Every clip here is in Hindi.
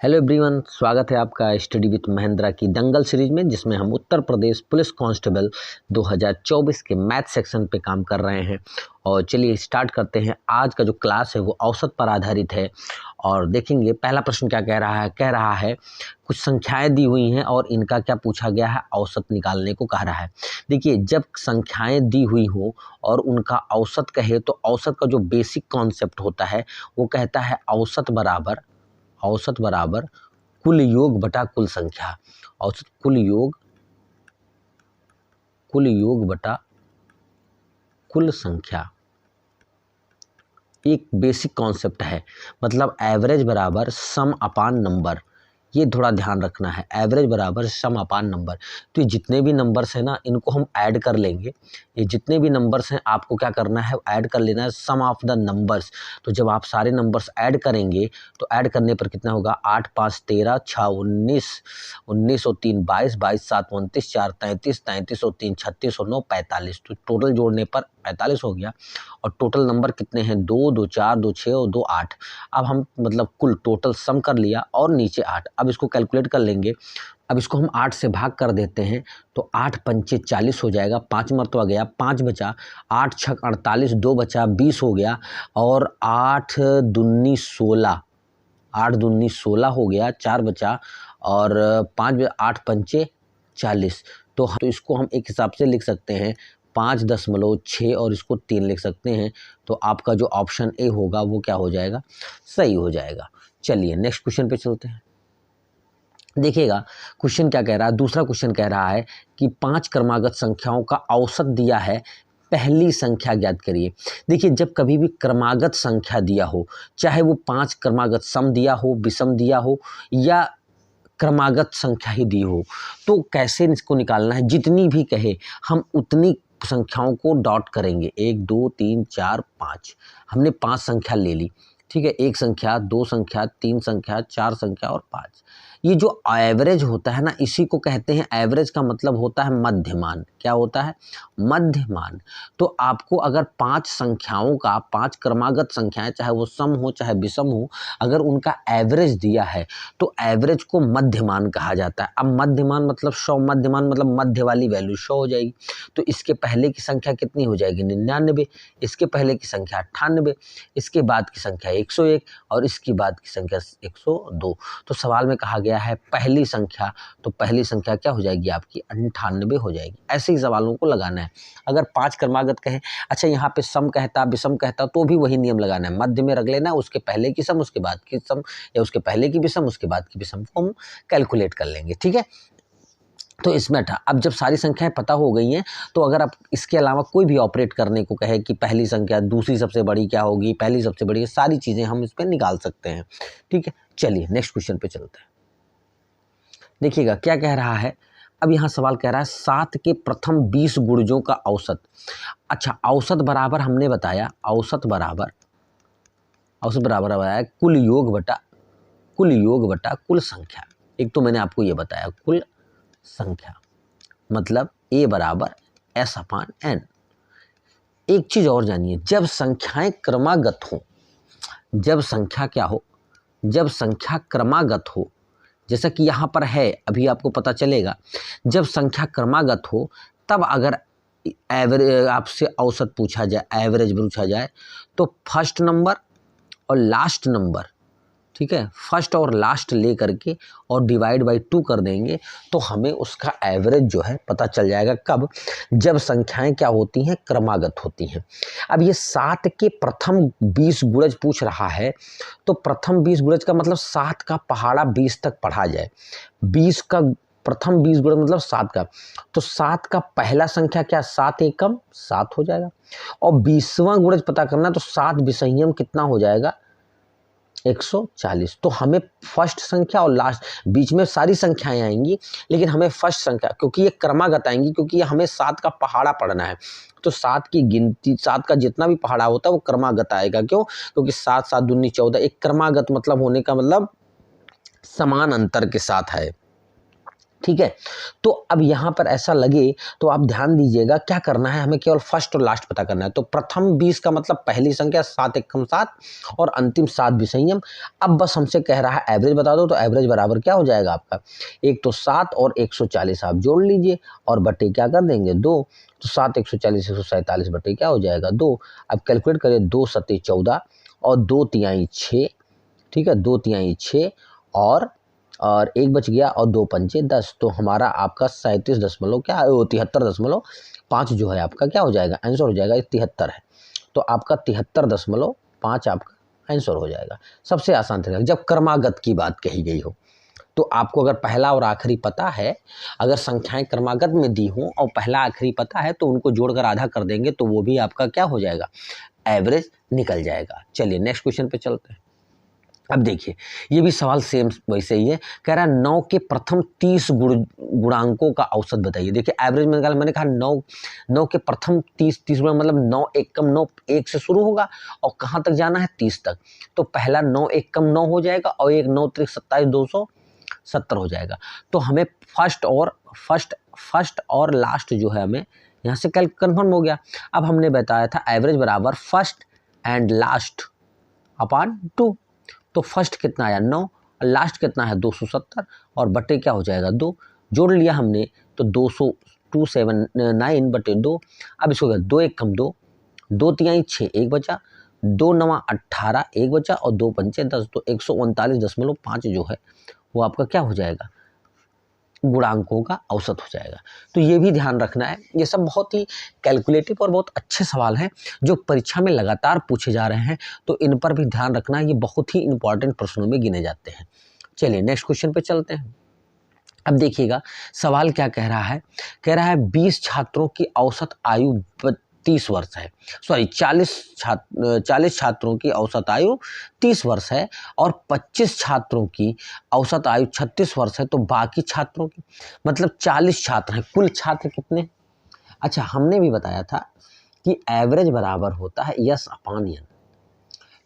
हेलो एवरीवन, स्वागत है आपका स्टडी विथ महेंद्रा की दंगल सीरीज में, जिसमें हम उत्तर प्रदेश पुलिस कांस्टेबल 2024 के मैथ सेक्शन पे काम कर रहे हैं। और चलिए स्टार्ट करते हैं। आज का जो क्लास है वो औसत पर आधारित है और देखेंगे पहला प्रश्न क्या कह रहा है कुछ संख्याएं दी हुई हैं और इनका क्या पूछा गया है, औसत निकालने को कह रहा है। देखिए, जब संख्याएं दी हुई हो और उनका औसत कहे तो औसत का जो बेसिक कॉन्सेप्ट होता है वो कहता है औसत बराबर कुल योग बटा कुल संख्या। औसत कुल योग बटा कुल संख्या एक बेसिक कॉन्सेप्ट है। मतलब एवरेज बराबर सम अपान नंबर, ये थोड़ा ध्यान रखना है। एवरेज बराबर सम अपान नंबर। तो ये जितने भी नंबर्स हैं ना, इनको हम ऐड कर लेंगे। ये जितने भी नंबर्स हैं आपको क्या करना है, ऐड कर लेना है सम ऑफ द नंबर्स। तो जब आप सारे नंबर्स ऐड करेंगे तो ऐड करने पर कितना होगा, 8 5 13 6 19, 19 और 3 22, 22 7 29, 4 33, 33 और 3 36 और 9 45। तो टोटल जोड़ने पर 45 हो गया। और टोटल नंबर कितने हैं, 2 2 4 2 6 और 2 8। अब हम मतलब कुल टोटल सम कर लिया और नीचे 8। अब इसको कैलकुलेट कर लेंगे। अब इसको हम 8 से भाग कर देते हैं तो 8 पंचे 40 हो जाएगा। 5 मरतबा गया, 5 बचा, 8 छक 48, 2 बचा 20 हो गया। और 8 दूनी 16, 8 दूनी 16 हो गया, 4 बचा और 5 8 पंचे 40। तो इसको हम एक हिसाब से लिख सकते हैं 5.6 और इसको 3 लिख सकते हैं। तो आपका जो ऑप्शन ए होगा वो क्या हो जाएगा, सही हो जाएगा। चलिए नेक्स्ट क्वेश्चन पे चलते हैं। देखिएगा क्वेश्चन क्या कह रहा है। दूसरा क्वेश्चन कह रहा है कि 5 क्रमागत संख्याओं का औसत दिया है, पहली संख्या ज्ञात करिए। देखिए, जब कभी भी क्रमागत संख्या दिया हो, चाहे वो 5 क्रमागत सम दिया हो, विषम दिया हो या क्रमागत संख्या ही दी हो, तो कैसे इसको निकालना है। जितनी भी कहे हम उतनी संख्याओं को डॉट करेंगे। 1 2 3 4 5, हमने 5 संख्या ले ली, ठीक है। 1 संख्या, 2 संख्या, 3 संख्या, 4 संख्या और 5। ये जो एवरेज होता है ना, इसी को कहते हैं, एवरेज का मतलब होता है मध्यमान। क्या होता है, मध्यमान। तो आपको अगर 5 संख्याओं का, 5 क्रमागत संख्याएं, चाहे वो सम हो चाहे विषम हो, अगर उनका एवरेज दिया है तो एवरेज को मध्यमान कहा जाता है। अब मध्यमान मतलब 100, मध्यमान मतलब मध्य वाली वैल्यू 100 हो जाएगी। तो इसके पहले की संख्या कितनी हो जाएगी, 99। इसके पहले की संख्या 98, इसके बाद की संख्या 101 और इसके बाद की संख्या 102। तो सवाल में कहा गया है पहली संख्या, तो पहली संख्या क्या हो जाएगी आपकी, 98 हो जाएगी। ऐसे ही सवालों को लगाना है। अगर 5 क्रमागत कहे, अच्छा यहाँ पे सम कहता, विषम कहता, तो भी वही नियम लगाना है। मध्य में रख लेना, उसके पहले की सम, उसके बाद की सम, या उसके पहले की विषम, उसके बाद की विषम को हम कैलकुलेट कर लेंगे, ठीक है। तो इसमें था। अब जब सारी संख्याएं पता हो गई हैं तो अगर आप इसके अलावा कोई भी ऑपरेट करने को कहे कि पहली संख्या दूसरी सबसे बड़ी क्या होगी, पहली सबसे बड़ी, सारी चीज़ें हम इस पर निकाल सकते हैं, ठीक है। चलिए नेक्स्ट क्वेश्चन पे चलते हैं। देखिएगा क्या कह रहा है। अब यहाँ सवाल कह रहा है 7 के प्रथम 20 गुणजों का औसत। अच्छा, औसत बराबर हमने बताया, औसत बराबर है कुल योग बटा कुल संख्या। एक तो मैंने आपको ये बताया कुल संख्या, मतलब A बराबर S अपान N। एक चीज और जानिए, जब संख्याएं क्रमागत हो, जब संख्या क्या हो, जब संख्या क्रमागत हो, जैसा कि यहाँ पर है, अभी आपको पता चलेगा। जब संख्या क्रमागत हो तब अगर एवरेज आपसे औसत पूछा जाए, एवरेज पूछा जाए, तो फर्स्ट नंबर और लास्ट नंबर, ठीक है, फर्स्ट और लास्ट ले करके और डिवाइड बाई 2 कर देंगे तो हमें उसका एवरेज जो है पता चल जाएगा। कब, जब संख्याएं क्या होती हैं, क्रमागत होती हैं। अब ये 7 के प्रथम 20 गुणज पूछ रहा है, तो प्रथम 20 गुणज का मतलब 7 का पहाड़ा 20 तक पढ़ा जाए। 20 का प्रथम 20 गुणज मतलब 7 का, तो 7 का पहला संख्या क्या, 7 एकम 7 हो जाएगा। और 20वां गुणज पता करना, तो 7 विषयियम कितना हो जाएगा, 140। तो हमें फर्स्ट संख्या और लास्ट, बीच में सारी संख्याएं आएंगी लेकिन हमें फर्स्ट संख्या, क्योंकि ये क्रमागत आएंगी, क्योंकि ये हमें 7 का पहाड़ा पढ़ना है। तो 7 की गिनती, 7 का जितना भी पहाड़ा होता है वो क्रमागत आएगा। क्यों, क्योंकि 7 7 दूनी 14, एक क्रमागत मतलब होने का मतलब समान अंतर के साथ है। ठीक है। तो अब यहाँ पर ऐसा लगे तो आप ध्यान दीजिएगा क्या करना है, हमें केवल फर्स्ट और लास्ट पता करना है। तो प्रथम 20 का मतलब पहली संख्या 7 एकम 7 और अंतिम 7 विषयम। अब बस हमसे कह रहा है एवरेज बता दो, तो एवरेज बराबर क्या हो जाएगा आपका, एक तो 7 और 140 आप जोड़ लीजिए और बटे क्या कर देंगे 2। तो 7 140 147 बटे क्या हो जाएगा 2। अब कैलकुलेट करें, 2 सत्ते 14 और 2 तिहाई 6, ठीक है, 2 तिहाई 6 और एक बच गया और 2 पंचे 10। तो हमारा आपका 37 दशमलव क्या 73.5 जो है आपका क्या हो जाएगा, आंसर हो जाएगा 73 है। तो आपका 73.5 आपका आंसर हो जाएगा। सबसे आसान तरीका जब क्रमागत की बात कही गई हो, तो आपको अगर पहला और आखिरी पता है, अगर संख्याएं क्रमागत में दी हों और पहला आखिरी पता है तो उनको जोड़कर आधा कर देंगे तो वो भी आपका क्या हो जाएगा, एवरेज निकल जाएगा। चलिए नेक्स्ट क्वेश्चन पे चलते हैं। अब देखिए ये भी सवाल सेम वैसे ही है, कह रहा है 9 के प्रथम 30 गुणांकों का औसत बताइए। देखिए एवरेज में निकाला, मैंने कहा 9 के प्रथम 30 गुणा मतलब 9 एकम 9 1 से शुरू होगा और कहाँ तक जाना है 30 तक। तो पहला 9 एकम 9 हो जाएगा और एक 9 त्रिक 27 270 हो जाएगा। तो हमें फर्स्ट और लास्ट जो है हमें यहाँ से कल कन्फर्म हो गया। अब हमने बताया था एवरेज बराबर फर्स्ट एंड लास्ट अपॉन 2। तो फर्स्ट कितना आया 9, लास्ट कितना है 270 और बटे क्या हो जाएगा 2। जोड़ लिया हमने तो 279 बटे 2। अब इसको 2 एक कम 2, 2 तिहाई 6 एक बचा, 2 नवा 18 एक बचा और 2 पंचे 10। तो 139.5 जो है वो आपका क्या हो जाएगा, गुणांकों का औसत हो जाएगा। तो ये भी ध्यान रखना है, ये सब बहुत ही कैलकुलेटिव और बहुत अच्छे सवाल हैं जो परीक्षा में लगातार पूछे जा रहे हैं, तो इन पर भी ध्यान रखना है, ये बहुत ही इंपॉर्टेंट प्रश्नों में गिने जाते हैं। चलिए नेक्स्ट क्वेश्चन पे चलते हैं। अब देखिएगा सवाल क्या कह रहा है, कह रहा है 20 छात्रों की औसत आयु 30 वर्ष है, सॉरी 40 छात्रों की औसत आयु 30 वर्ष है और 25 छात्रों की औसत आयु 36 वर्ष है। तो बाकी छात्रों की मतलब 40 छात्र हैं, कुल छात्र कितने। अच्छा हमने भी बताया था कि एवरेज बराबर होता है यस अपान एन।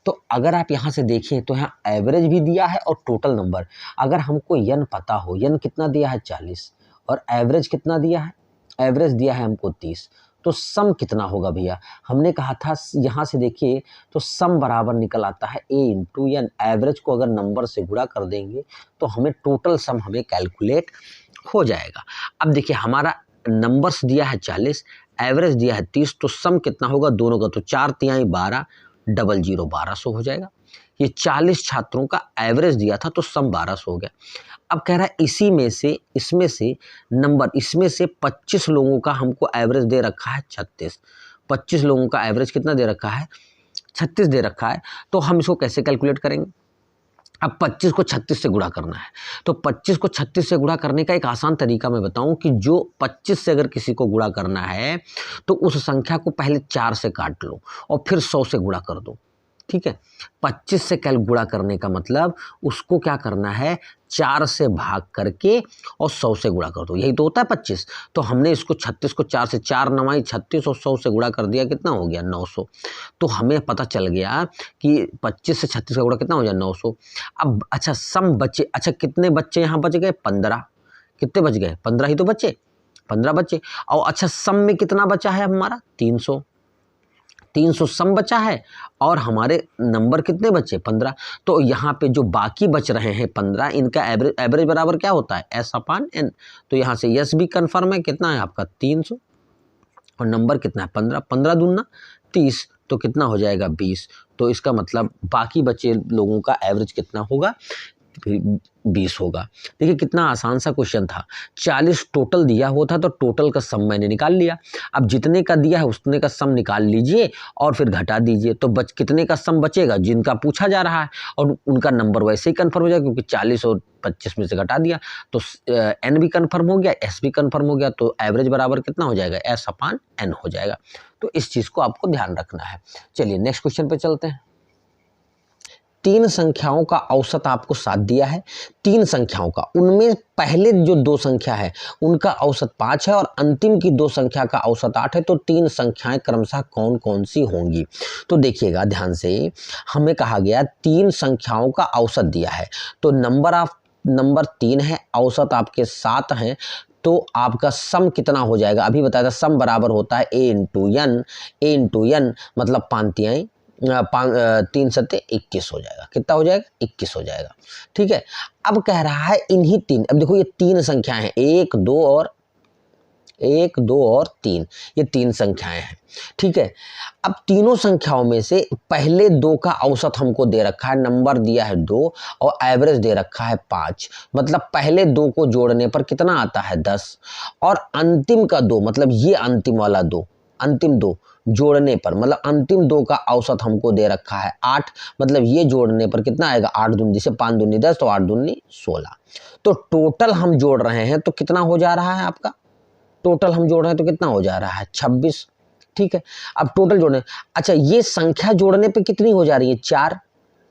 तो अगर आप यहाँ से देखें तो यहाँ एवरेज भी दिया है और टोटल नंबर, अगर हमको यन पता हो, यन कितना दिया है 40 और एवरेज कितना दिया है, एवरेज दिया है हमको 30, तो सम कितना होगा भैया, हमने कहा था यहाँ से देखिए तो सम बराबर निकल आता है a इंटू एन। एवरेज को अगर नंबर से गुणा कर देंगे तो हमें टोटल सम हमें कैलकुलेट हो जाएगा। अब देखिए हमारा नंबर्स दिया है 40, एवरेज दिया है 30, तो सम कितना होगा दोनों का, तो 4 तिहाई 12 डबल 0 1200 हो जाएगा। ये 40 छात्रों का एवरेज दिया था तो सम 1200 हो गया। अब कह रहा है इसमें से नंबर, इसमें से 25 लोगों का हमको एवरेज दे रखा है 36। 25 लोगों का एवरेज कितना दे रखा है 36 दे रखा है। तो हम इसको कैसे कैलकुलेट करेंगे, अब 25 को 36 से गुणा करना है। तो 25 को 36 से गुणा करने का एक आसान तरीका मैं बताऊं कि जो 25 से अगर किसी को गुणा करना है तो उस संख्या को पहले 4 से काट लो और फिर 100 से गुणा कर दो, ठीक है। 25 से कैल गुणा करने का मतलब उसको क्या करना है 4 से भाग करके और 100 से गुणा कर दो, यही तो होता है 25। तो हमने इसको 36 को 4 से 4 9 36 और 100 से गुणा कर दिया, कितना हो गया 900। तो हमें पता चल गया कि 25 से 36 का गुणा कितना हो गया 900। अब अच्छा सम बचे, अच्छा कितने बच्चे यहाँ बच गए 15, कितने बच गए 15 ही तो बचे, 15 बचे। और अच्छा सम में कितना बचा है हमारा 300 सम बचा है और हमारे नंबर कितने बचे 15। तो यहाँ पे जो बाकी बच रहे हैं 15, इनका एवरेज बराबर क्या होता है एस अपान एन। तो यहाँ से यस भी कंफर्म है, कितना है आपका 300 और नंबर कितना है 15, 15 दूना 30, तो कितना हो जाएगा 20। तो इसका मतलब बाकी बचे लोगों का एवरेज कितना होगा 20 होगा। देखिए कितना आसान सा क्वेश्चन था, 40 टोटल दिया हुआ था तो टोटल का सम मैंने निकाल लिया। अब जितने का दिया है उतने का सम निकाल लीजिए और फिर घटा दीजिए, तो कितने का सम बचेगा जिनका पूछा जा रहा है, और उनका नंबर वैसे ही कन्फर्म हो जाएगा क्योंकि 40 और 25 में से घटा दिया तो एन भी कन्फर्म हो गया, एस भी कन्फर्म हो गया। तो एवरेज बराबर कितना हो जाएगा एस अपान एन हो जाएगा। तो इस चीज़ को आपको ध्यान रखना है। चलिए नेक्स्ट क्वेश्चन पे चलते हैं। 3 संख्याओं का औसत आपको 7 दिया है, 3 संख्याओं का, उनमें पहले जो 2 संख्या है उनका औसत 5 है और अंतिम की 2 संख्या का औसत 8 है। तो 3 संख्याएं क्रमशः कौन कौन सी होंगी। तो देखिएगा ध्यान से, हमें कहा गया 3 संख्याओं का औसत दिया है, तो नंबर ऑफ नंबर 3 है, औसत आपके 7 हैं, तो आपका सम कितना हो जाएगा? अभी बताया था सम बराबर होता है a into N, a into N मतलब 3 सत्ते 21 हो जाएगा। कितना हो जाएगा? 21 हो जाएगा। ठीक है, अब कह रहा है इन्हीं तीन, अब देखो ये 3 संख्याएं हैं, 1 2 और 3, ये 3 संख्याएं हैं। ठीक है, अब तीनों संख्याओं में से पहले 2 का औसत हमको दे रखा है, नंबर दिया है 2 और एवरेज दे रखा है 5, मतलब पहले 2 को जोड़ने पर कितना आता है? 10, और अंतिम का 2 मतलब ये अंतिम वाला 2, अंतिम 2 जोड़ने पर मतलब अंतिम 2 का औसत हमको दे रखा है 8, मतलब ये जोड़ने पर कितना आएगा? 8 दूनी, जैसे 5 दूनी 10 तो 8 दूनी 16। तो टोटल हम जोड़ रहे हैं तो कितना हो जा रहा है आपका? टोटल हम जोड़ रहे हैं तो कितना हो जा रहा है? 26। ठीक है, अब टोटल जोड़ने, अच्छा ये संख्या जोड़ने पे कितनी हो जा रही है? 4।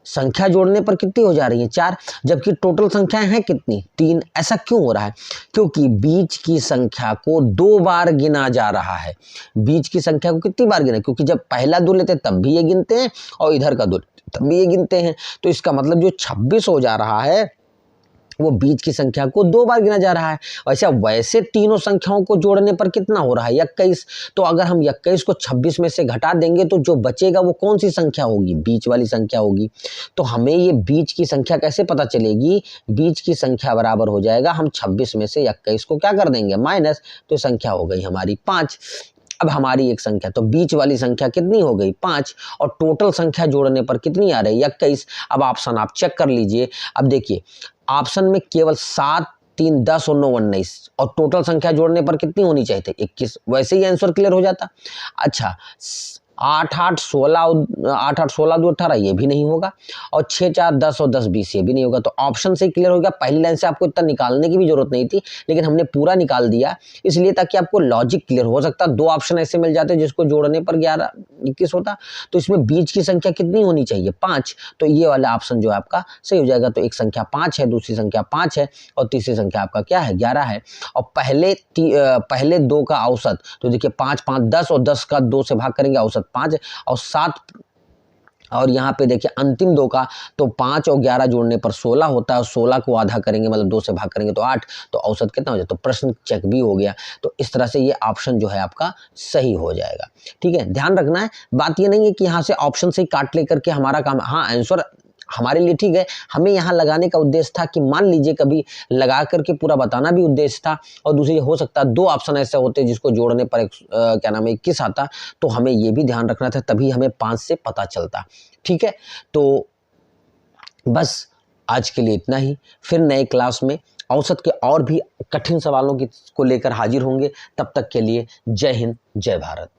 संख्या जोड़ने पर कितनी हो जा रही है? 4, जबकि टोटल संख्याएं हैं कितनी? 3। ऐसा क्यों हो रहा है? क्योंकि बीच की संख्या को 2 बार गिना जा रहा है। बीच की संख्या को कितनी बार गिना? क्योंकि जब पहला 2 लेते हैं तब भी ये गिनते हैं और इधर का 2 तब भी ये गिनते हैं, तो इसका मतलब जो 26 हो जा रहा है वो बीच की संख्या को 2 बार गिना जा रहा है। वैसे तीनों संख्याओं को जोड़ने पर कितना हो रहा है? 21। तो अगर हम 21 को 26 में से घटा देंगे तो जो बचेगा वो कौन सी संख्या होगी? बीच वाली संख्या होगी। तो हमें ये बीच की संख्या कैसे पता चलेगी? बीच की संख्या बराबर हो जाएगा, हम 26 में से 21 को क्या कर देंगे? माइनस, तो संख्या हो गई हमारी 5। अब हमारी एक संख्या, तो बीच वाली संख्या कितनी हो गई? 5, और टोटल संख्या जोड़ने पर कितनी आ रही है? 21। अब ऑप्शन आप चेक कर लीजिए। अब देखिए ऑप्शन में केवल 7, 3, 10 और 9, 19, और टोटल संख्या जोड़ने पर कितनी होनी चाहिए थी? 21। वैसे ही आंसर क्लियर हो जाता। अच्छा 8, 8, 16 2 18 ये भी नहीं होगा, और 6, 4, 10 और 10 20 ये भी नहीं होगा। तो ऑप्शन से क्लियर हो गया। पहली लाइन से आपको इतना निकालने की भी जरूरत नहीं थी, लेकिन हमने पूरा निकाल दिया इसलिए ताकि आपको लॉजिक क्लियर हो सकता। 2 ऑप्शन ऐसे मिल जाते जिसको जोड़ने पर 11 21 होता, तो इसमें बीच की संख्या कितनी होनी चाहिए? 5। तो ये वाला ऑप्शन जो है आपका सही हो जाएगा। तो एक संख्या 5 है, दूसरी संख्या 5 है, और तीसरी संख्या आपका क्या है? 11 है। और पहले 2 का औसत, तो देखिए 5, 5, 10 और 10 का 2 से भाग करेंगे, औसत 5 और 7, और यहाँ पे देखिए अंतिम 2 का, तो 5 और 11 जोड़ने पर 16 होता है, और 16 को आधा करेंगे मतलब 2 से भाग करेंगे तो 8, तो औसत कितना हो जाए? तो प्रश्न चेक भी हो गया। तो इस तरह से ये ऑप्शन जो है आपका सही हो जाएगा। ठीक है, ध्यान रखना है, बात ये नहीं है कि यहाँ से ऑप्शन से ही काट लेकर के हमारा काम, हाँ आंसर हमारे लिए ठीक है, हमें यहाँ लगाने का उद्देश्य था कि मान लीजिए कभी लगा करके पूरा बताना भी उद्देश्य था, और दूसरी हो सकता है 2 ऑप्शन ऐसे होते जिसको जोड़ने पर क्या नाम है 21 आता, तो हमें ये भी ध्यान रखना था, तभी हमें 5 से पता चलता। ठीक है, तो बस आज के लिए इतना ही। फिर नए क्लास में औसत के और भी कठिन सवालों को लेकर हाजिर होंगे। तब तक के लिए जय हिंद, जय भारत।